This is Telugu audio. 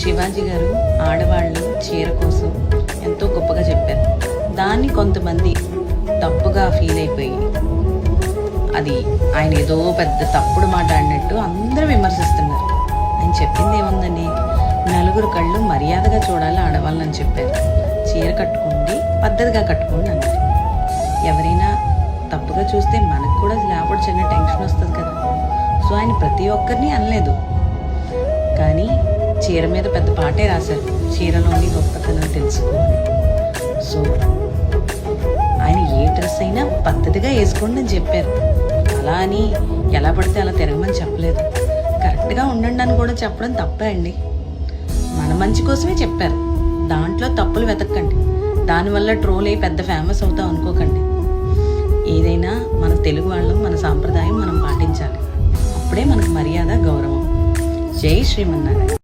శివాజీ గారు ఆడవాళ్ళు చీర కోసం ఎంతో గొప్పగా చెప్పారు. దాన్ని కొంతమంది తప్పుగా ఫీల్ అయిపోయి అది ఆయన ఏదో పెద్ద తప్పుడు మాట అన్నట్టు అందరూ విమర్శిస్తున్నారు. ఆయన చెప్పింది ఏముందని, నలుగురు కళ్ళు మర్యాదగా చూడాలి ఆడవాళ్ళని చెప్పారు. చీర కట్టుకోండి, పద్ధతిగా కట్టుకోండి అన్నారు. ఎవరైనా తప్పుగా చూస్తే మనకు కూడా లేకపోతే చిన్న టెన్షన్ వస్తుంది కదా. సో ఆయన ప్రతి ఒక్కరిని అనలేదు, కానీ చీర మీద పెద్ద పాటే రాశారు, చీరలోని గొప్పతనం తెలుసుకోవాలి. సో ఆయన ఏ డ్రెస్ అయినా పద్ధతిగా వేసుకోండి అని చెప్పారు. అలా అని ఎలా పడితే అలా తిరగమని చెప్పలేదు. కరెక్ట్గా ఉండండి అని కూడా చెప్పడం తప్పే అండి. మన మంచి కోసమే చెప్పారు. దాంట్లో తప్పులు వెతక్కండి, దానివల్ల ట్రోల్ అయ్యి పెద్ద ఫేమస్ అవుతాం అనుకోకండి. ఏదైనా మన తెలుగు వాళ్ళం, మన సాంప్రదాయం మనం పాటించాలి. అప్పుడే మనకు మర్యాద, గౌరవం. జై శ్రీమన్నారాయణ.